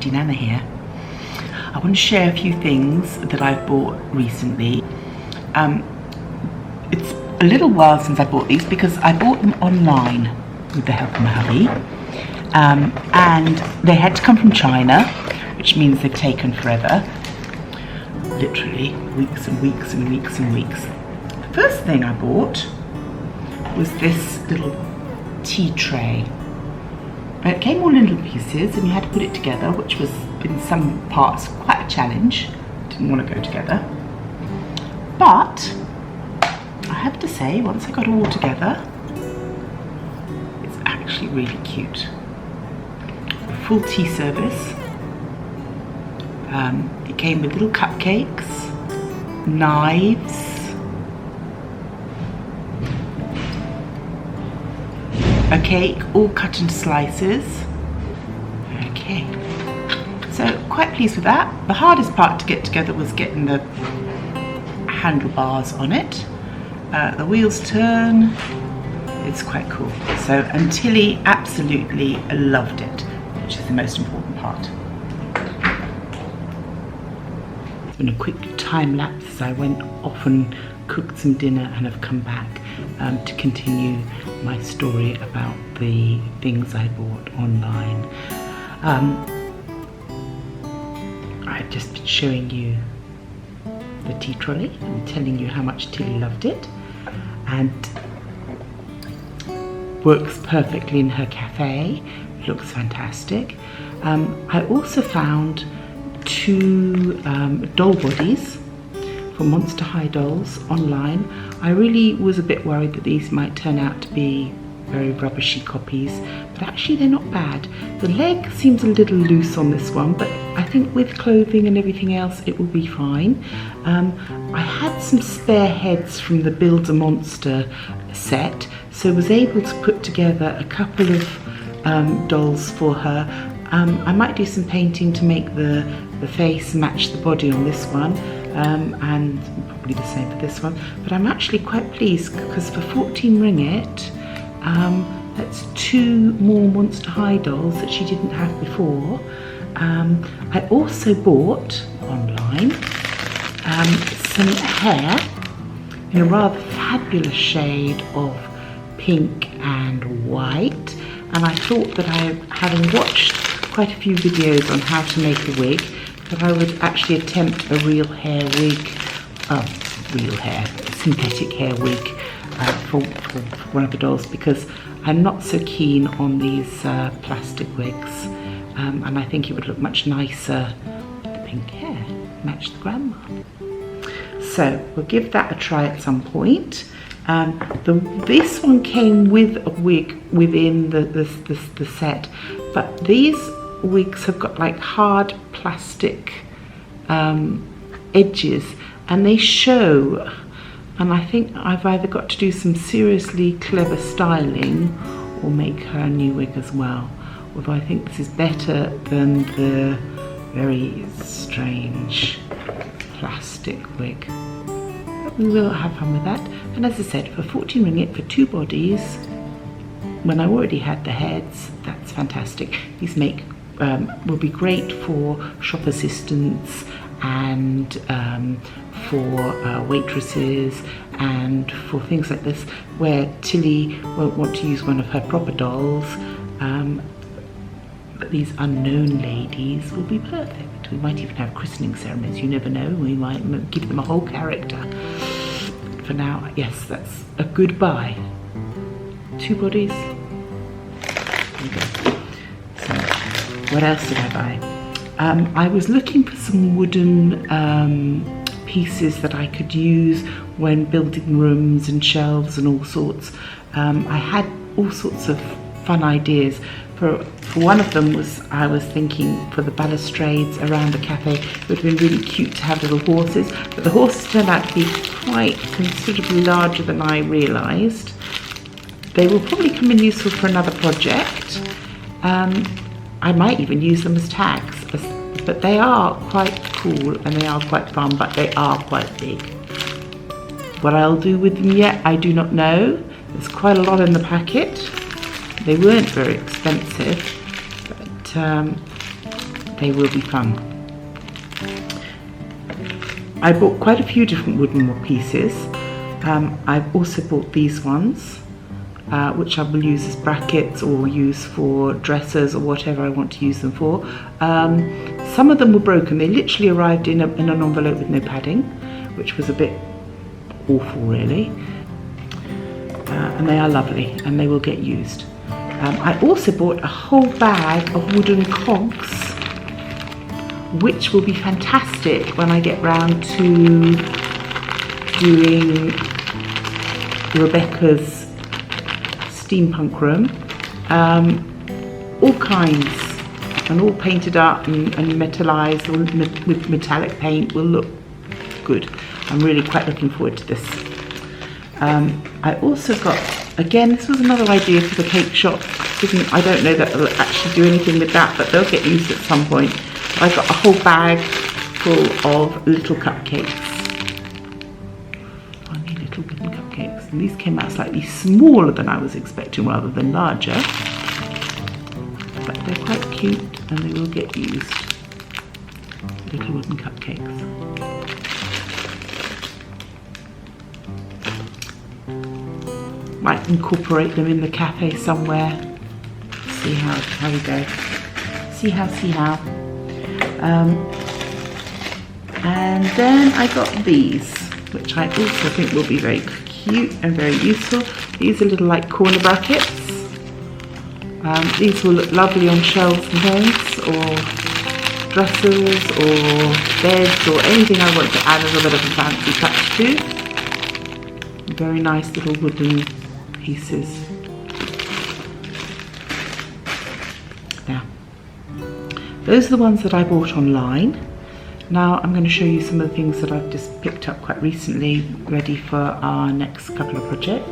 Auntie Nana here. I want to share a few things that I've bought recently. It's a little while since I bought these because I bought them online with the help of my hubby. And they had to come from China, which means they've taken forever. Literally weeks and weeks and weeks and weeks. The first thing I bought was this little tea tray. It came all in little pieces and you had to put it together, which was in some parts quite a challenge. Didn't want to go together. But I have to say, once I got it all together, it's actually really cute. Full tea service. It came with little cupcakes, knives, a cake all cut into slices. Okay, so quite pleased with that. The hardest part to get together was getting the handlebars on it. The wheels turn. It's quite cool. So, and Tilly absolutely loved it, which is the most important part. It's been a quick time lapse as I went off and cooked some dinner and have come back to continue my story about the things I bought online. I've just been showing you the tea trolley and telling you how much Tilly loved it, and works perfectly in her cafe. Looks fantastic. I also found two doll bodies for Monster High dolls online. I really was a bit worried that these might turn out to be very rubbishy copies, but actually they're not bad. The leg seems a little loose on this one, but I think with clothing and everything else it will be fine. I had some spare heads from the Build a Monster set, so was able to put together a couple of dolls for her. I might do some painting to make the face match the body on this one, and probably the same for this one, but I'm actually quite pleased because for 14 ringgit that's two more Monster High dolls that she didn't have before. I also bought online some hair in a rather fabulous shade of pink and white, and I thought that having watched quite a few videos on how to make a wig, that I would actually attempt a real hair wig, synthetic hair wig for one of the dolls, because I'm not so keen on these plastic wigs, and I think it would look much nicer with the pink hair, match the grandma. So we'll give that a try at some point. This one came with a wig within the set, but these wigs have got like hard plastic edges, and they show, and I think I've either got to do some seriously clever styling or make her a new wig as well, although I think this is better than the very strange plastic wig. But we will have fun with that. And as I said, for 14 ringgit for two bodies, when I already had the heads, that's fantastic. These will be great for shop assistants and for waitresses and for things like this where Tilly won't want to use one of her proper dolls, but these unknown ladies will be perfect. We might even have christening ceremonies, you never know, we might give them a whole character. But for now, yes, that's a good buy. Two bodies. There we go. So, what else did I buy? I was looking for some wooden pieces that I could use when building rooms and shelves and all sorts. I had all sorts of fun ideas. For one of them I was thinking for the balustrades around the cafe, it would have been really cute to have little horses, but the horses turned out to be quite considerably larger than I realised. They will probably come in useful for another project. I might even use them as tags, but they are quite cool and they are quite fun, but they are quite big. What I'll do with them yet, I do not know. There's quite a lot in the packet. They weren't very expensive, but they will be fun. I bought quite a few different wooden pieces. I've also bought these ones, which I will use as brackets or use for dressers or whatever I want to use them for. Some of them were broken. They literally arrived in an envelope with no padding, which was a bit awful really. And they are lovely and they will get used. I also bought a whole bag of wooden cogs, which will be fantastic when I get round to doing Rebecca's steampunk room. All kinds, and all painted up and metallized with metallic paint will look good. I'm really quite looking forward to this. I also got, again, this was another idea for the cake shop. I don't know that they'll actually do anything with that, but they'll get used at some point. I got a whole bag full of little cupcakes. Funny little wooden cupcakes. And these came out slightly smaller than I was expecting rather than larger. But they're quite cute and they will get used. Little wooden cupcakes. Might incorporate them in the cafe somewhere. See how we go. See how. And then I got these, which I also think will be very cute and very useful. These are little like corner brackets. These will look lovely on shelves and things, or dressers, or beds, or anything I want to add a little bit of a fancy touch to. Very nice little wooden pieces. Now, those are the ones that I bought online. Now I'm going to show you some of the things that I've just picked up quite recently, ready for our next couple of projects.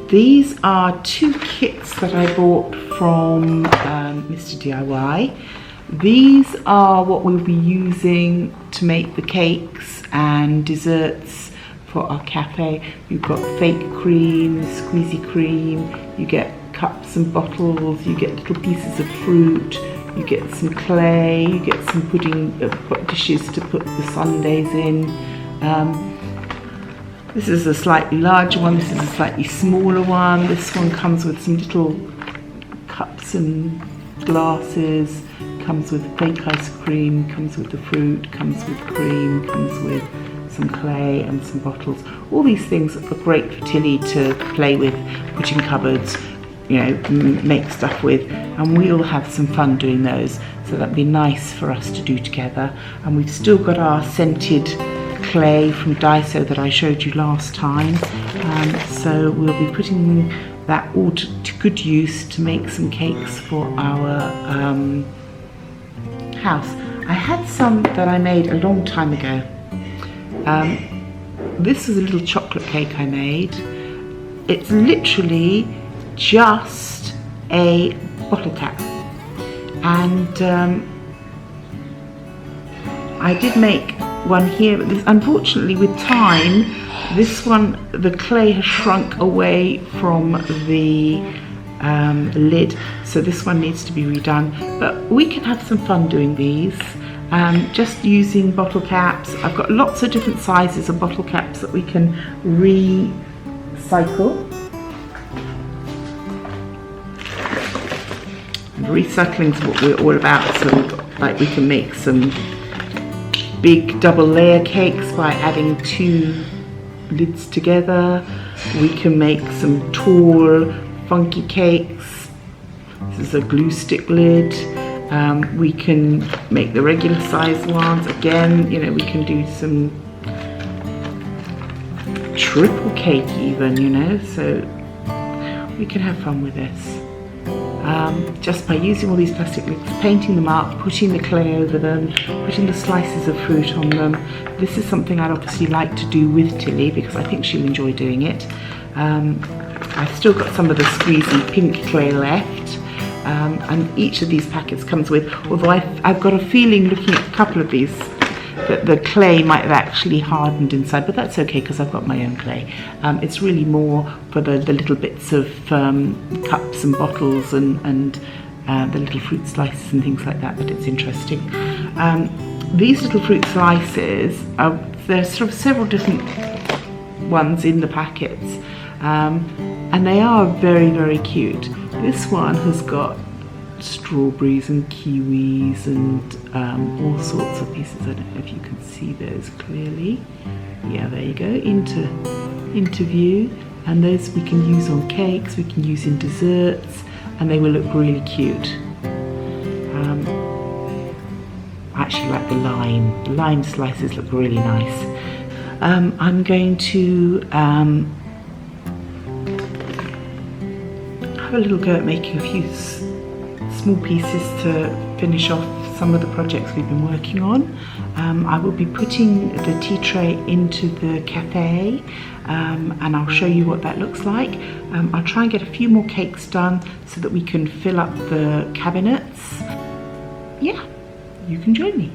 These are two kits that I bought from Mr. DIY. These are what we'll be using to make the cakes and desserts for our cafe. You've got fake cream, squeezy cream, you get cups and bottles, you get little pieces of fruit, you get some clay, you get some pudding dishes to put the sundaes in. This is a slightly larger one, this is a slightly smaller one. This one comes with some little cups and glasses, comes with fake ice cream, comes with the fruit, comes with cream, comes with some clay and some bottles. All these things are great for Tilly to play with, put in cupboards, you know, make stuff with, and we'll have some fun doing those. So that'd be nice for us to do together. And we've still got our scented clay from Daiso that I showed you last time. So we'll be putting that all to good use to make some cakes for our house. I had some that I made a long time ago. This is a little chocolate cake I made. It's literally just a bottle cap, and I did make one here, but this, unfortunately with time, this one, the clay has shrunk away from the lid, so this one needs to be redone, but we can have some fun doing these. Just using bottle caps. I've got lots of different sizes of bottle caps that we can recycle. And recycling is what we're all about, so like we can make some big double layer cakes by adding two lids together. We can make some tall funky cakes. This is a glue stick lid. We can make the regular size ones. Again, you know, we can do some triple cake even, you know, so we can have fun with this. Just by using all these plastic lids, painting them up, putting the clay over them, putting the slices of fruit on them. This is something I'd obviously like to do with Tilly because I think she'll enjoy doing it. I've still got some of the squeezy pink clay left. And each of these packets comes with, although I've got a feeling looking at a couple of these that the clay might have actually hardened inside, but that's okay because I've got my own clay. It's really more for the little bits of cups and bottles and the little fruit slices and things like that, but it's interesting. These little fruit slices, there's sort of several different ones in the packets, and they are very, very cute. This one has got strawberries and kiwis and all sorts of pieces. I don't know if you can see those clearly. Yeah, there you go, into view. And those we can use on cakes, we can use in desserts, and they will look really cute. I actually like the lime. The lime slices look really nice. I'm going to have a little go at making a few small pieces to finish off some of the projects we've been working on. I will be putting the tea tray into the cafe, and I'll show you what that looks like. I'll try and get a few more cakes done so that we can fill up the cabinets. Yeah, you can join me.